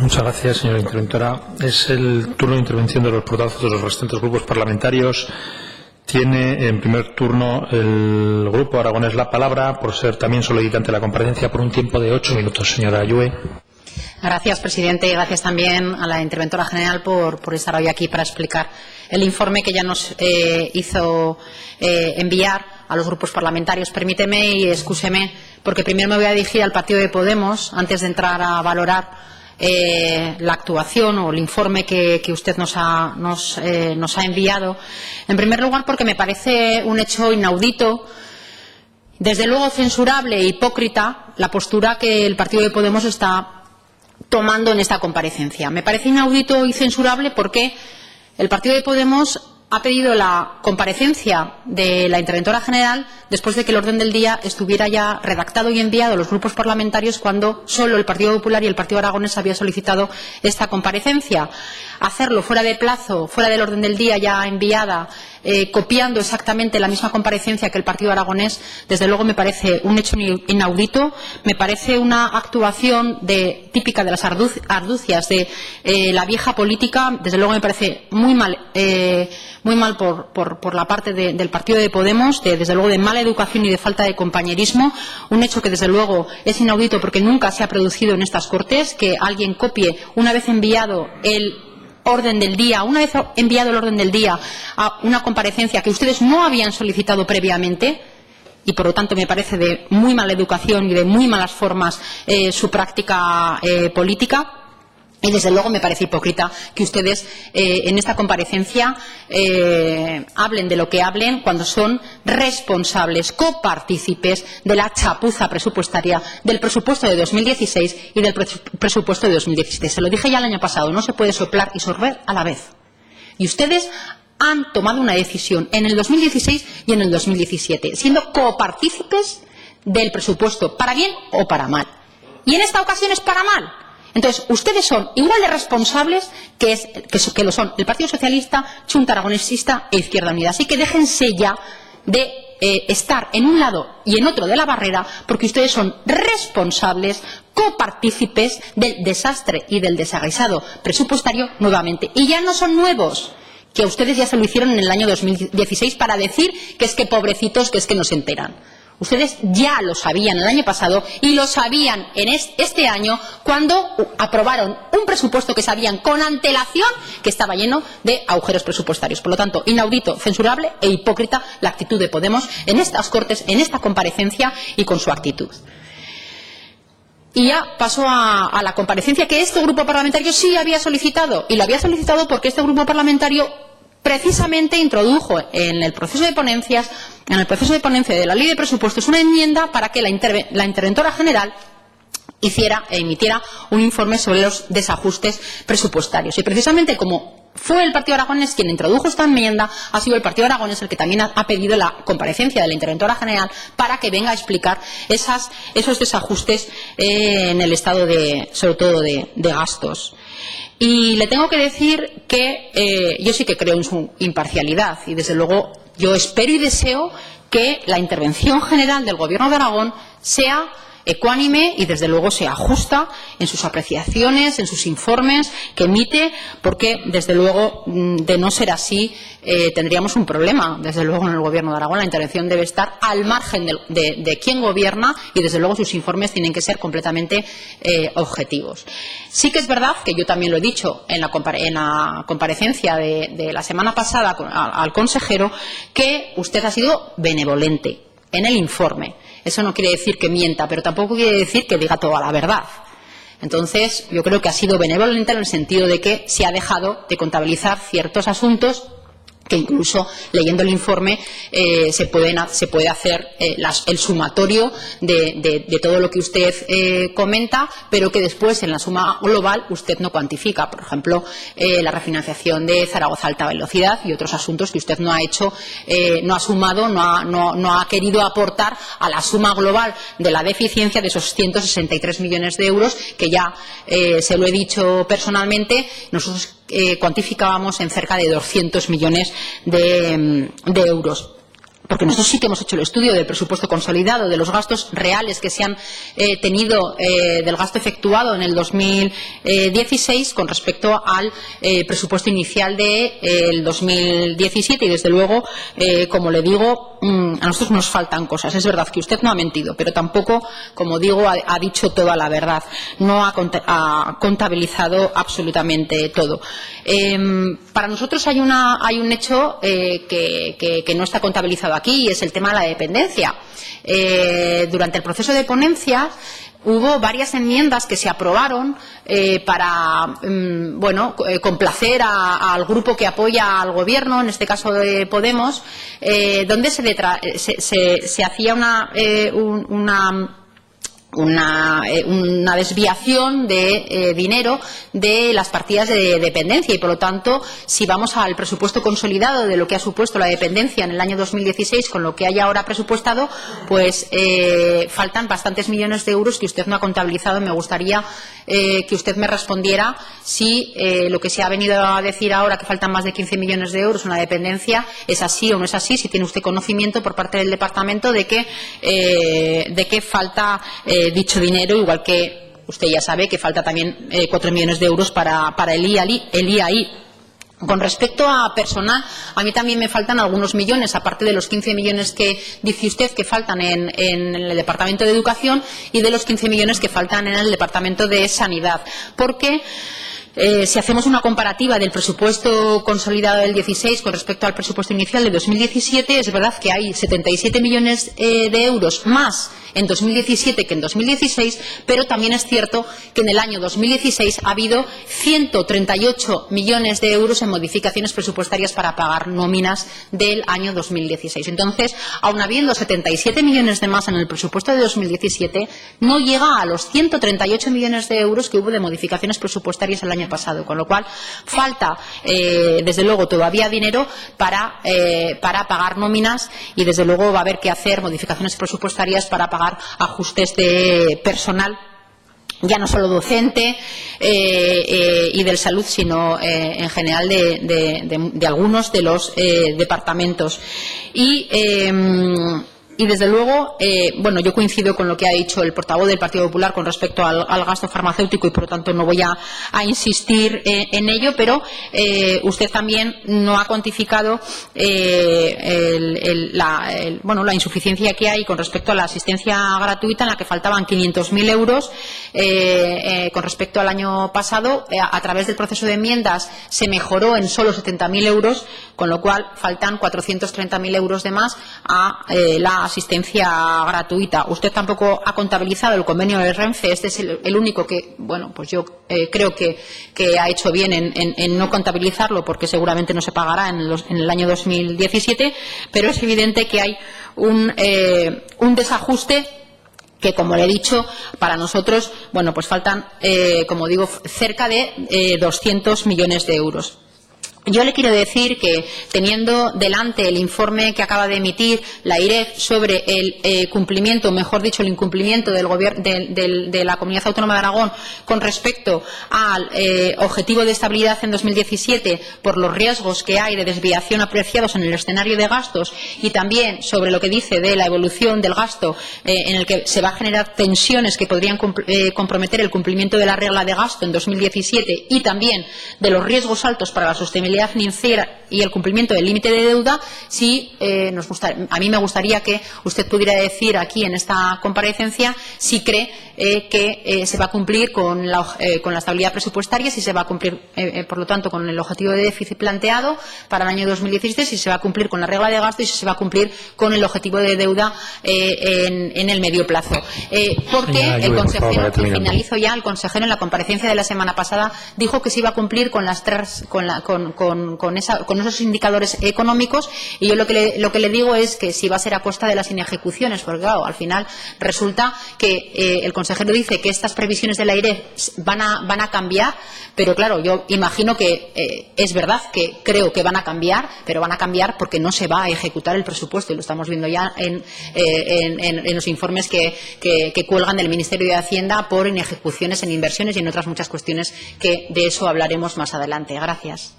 Muchas gracias, señora interventora. Es el turno de intervención de los portavoces de los restantes grupos parlamentarios. Tiene en primer turno el Grupo Aragonés la palabra, por ser también solicitante de la comparecencia, por un tiempo de 8 minutos. Señora Ayue. Gracias, presidente, y gracias también a la interventora general por estar hoy aquí para explicar el informe que ya nos hizo enviar a los grupos parlamentarios. Permíteme y excúseme, porque primero me voy a dirigir al partido de Podemos antes de entrar a valorar la actuación o el informe que usted nos ha enviado. En primer lugar, porque me parece un hecho inaudito, desde luego censurable e hipócrita, la postura que el partido de Podemos está tomando en esta comparecencia. Me parece inaudito y censurable porque el partido de Podemos ha pedido la comparecencia de la interventora general después de que el orden del día estuviera ya redactado y enviado a los grupos parlamentarios, cuando solo el Partido Popular y el Partido Aragonés había solicitado esta comparecencia. Hacerlo fuera de plazo, fuera del orden del día ya enviada, copiando exactamente la misma comparecencia que el Partido Aragonés, desde luego me parece un hecho inaudito, me parece una actuación típica de las argucias de la vieja política. Desde luego me parece muy mal por la parte del partido de Podemos, desde luego de mala educación y de falta de compañerismo, un hecho que desde luego es inaudito porque nunca se ha producido en estas Cortes, que alguien copie, una vez enviado el orden del día, a una comparecencia que ustedes no habían solicitado previamente. Y, por lo tanto, me parece de muy mala educación y de muy malas formas su práctica política. Y, desde luego, me parece hipócrita que ustedes en esta comparecencia hablen de lo que hablen cuando son responsables, copartícipes de la chapuza presupuestaria del presupuesto de 2016 y del presupuesto de 2017. Se lo dije ya el año pasado, no se puede soplar y sorber a la vez. Y ustedes han tomado una decisión en el 2016 y en el 2017, siendo copartícipes del presupuesto, para bien o para mal. Y en esta ocasión es para mal. Entonces, ustedes son igual de responsables que lo son el Partido Socialista, Chunta Aragonesista e Izquierda Unida. Así que déjense ya de estar en un lado y en otro de la barrera, porque ustedes son responsables, copartícipes del desastre y del desaguisado presupuestario nuevamente. Y ya no son nuevos, que ustedes ya se lo hicieron en el año 2016 para decir que es que pobrecitos, que es que no se enteran. Ustedes ya lo sabían el año pasado y lo sabían en este año cuando aprobaron un presupuesto que sabían con antelación que estaba lleno de agujeros presupuestarios. Por lo tanto, inaudito, censurable e hipócrita la actitud de Podemos en estas Cortes, en esta comparecencia y con su actitud. Y ya paso a la comparecencia que este grupo parlamentario sí había solicitado. Y lo había solicitado porque este grupo parlamentario precisamente introdujo en el proceso de ponencia de la ley de presupuestos una enmienda para que la interventora general emitiera un informe sobre los desajustes presupuestarios. Y precisamente como fue el Partido Aragonés quien introdujo esta enmienda, ha sido el Partido Aragonés el que también ha pedido la comparecencia de la interventora general para que venga a explicar esos desajustes en el estado sobre todo de gastos. Y le tengo que decir que yo sí que creo en su imparcialidad y, desde luego, yo espero y deseo que la intervención general del Gobierno de Aragón sea ecuánime y, desde luego, sea justa en sus apreciaciones, en sus informes que emite, porque, desde luego, de no ser así, tendríamos un problema, desde luego, en el Gobierno de Aragón. La intervención debe estar al margen de quien gobierna y, desde luego, sus informes tienen que ser completamente objetivos. Sí que es verdad que yo también lo he dicho en la comparecencia de la semana pasada al consejero, que usted ha sido benevolente en el informe. Eso no quiere decir que mienta, pero tampoco quiere decir que diga toda la verdad. Entonces, yo creo que ha sido benevolente en el sentido de que se ha dejado de contabilizar ciertos asuntos que, incluso leyendo el informe, se puede hacer el sumatorio de todo lo que usted comenta, pero que después en la suma global usted no cuantifica. Por ejemplo, la refinanciación de Zaragoza Alta Velocidad y otros asuntos que usted no ha hecho, no ha sumado, no ha querido aportar a la suma global de la deficiencia de esos 163 millones de euros que ya se lo he dicho personalmente. Nosotros cuantificábamos en cerca de 200 millones de euros. porque nosotros sí que hemos hecho el estudio del presupuesto consolidado, de los gastos reales que se han tenido, del gasto efectuado en el 2016 con respecto al presupuesto inicial del 2017 y, desde luego, como le digo, a nosotros nos faltan cosas. Es verdad que usted no ha mentido, pero tampoco, como digo, ha dicho toda la verdad. No ha contabilizado absolutamente todo. Para nosotros hay un hecho que no está contabilizado aquí, y es el tema de la dependencia. Durante el proceso de ponencia hubo varias enmiendas que se aprobaron para complacer al grupo que apoya al Gobierno, en este caso de Podemos, donde se hacía una desviación de dinero de las partidas de dependencia, y por lo tanto, si vamos al presupuesto consolidado de lo que ha supuesto la dependencia en el año 2016 con lo que hay ahora presupuestado, pues faltan bastantes millones de euros que usted no ha contabilizado. Me gustaría que usted me respondiera si lo que se ha venido a decir ahora, que faltan más de 15 millones de euros en la dependencia, es así o no es así, si tiene usted conocimiento por parte del departamento de que falta dicho dinero, igual que usted ya sabe que falta también 4 millones de euros para el IAI. Con respecto a personal, a mí también me faltan algunos millones, aparte de los 15 millones que dice usted que faltan en el Departamento de Educación y de los 15 millones que faltan en el Departamento de Sanidad. Porque si hacemos una comparativa del presupuesto consolidado del 16 con respecto al presupuesto inicial de 2017, es verdad que hay 77 millones de euros más en 2017 que en 2016, pero también es cierto que en el año 2016 ha habido 138 millones de euros en modificaciones presupuestarias para pagar nóminas del año 2016. Entonces, aun habiendo 77 millones de más en el presupuesto de 2017, no llega a los 138 millones de euros que hubo de modificaciones presupuestarias el año pasado, con lo cual falta, desde luego, todavía dinero para pagar nóminas, y desde luego va a haber que hacer modificaciones presupuestarias para pagar ajustes de personal, ya no solo docente y del salud, sino en general de algunos de los departamentos. Y desde luego, yo coincido con lo que ha dicho el portavoz del Partido Popular con respecto al gasto farmacéutico, y por lo tanto no voy a insistir en ello, pero usted también no ha cuantificado la insuficiencia que hay con respecto a la asistencia gratuita, en la que faltaban 500.000 euros con respecto al año pasado. A través del proceso de enmiendas se mejoró en solo 70.000 euros, con lo cual faltan 430.000 euros de más a la asistencia gratuita. Usted tampoco ha contabilizado el convenio de Renfe. Este es el único que, yo creo que ha hecho bien en no contabilizarlo, porque seguramente no se pagará en el año 2017, pero es evidente que hay un desajuste que, como le he dicho, para nosotros, faltan, como digo, cerca de 200 millones de euros. Yo le quiero decir que, teniendo delante el informe que acaba de emitir la IREF sobre el cumplimiento, mejor dicho, el incumplimiento del gobierno de la Comunidad Autónoma de Aragón con respecto al objetivo de estabilidad en 2017, por los riesgos que hay de desviación apreciados en el escenario de gastos, y también sobre lo que dice de la evolución del gasto, en el que se va a generar tensiones que podrían comprometer el cumplimiento de la regla de gasto en 2017, y también de los riesgos altos para la sostenibilidad financiera y el cumplimiento del límite de deuda, a mí me gustaría que usted pudiera decir aquí en esta comparecencia si cree que se va a cumplir con la estabilidad presupuestaria, si se va a cumplir, por lo tanto, con el objetivo de déficit planteado para el año 2017, si se va a cumplir con la regla de gasto y si se va a cumplir con el objetivo de deuda en el medio plazo. Porque el consejero, finalizo ya, el consejero en la comparecencia de la semana pasada dijo que se iba a cumplir con esos indicadores económicos, y yo lo que le digo es que si va a ser a costa de las inejecuciones, porque claro, al final resulta que el consejero dice que estas previsiones de la IREF van a cambiar, pero claro, yo imagino que es verdad que creo que van a cambiar, pero van a cambiar porque no se va a ejecutar el presupuesto, y lo estamos viendo ya en los informes que cuelgan del Ministerio de Hacienda por inejecuciones en inversiones y en otras muchas cuestiones, que de eso hablaremos más adelante. Gracias.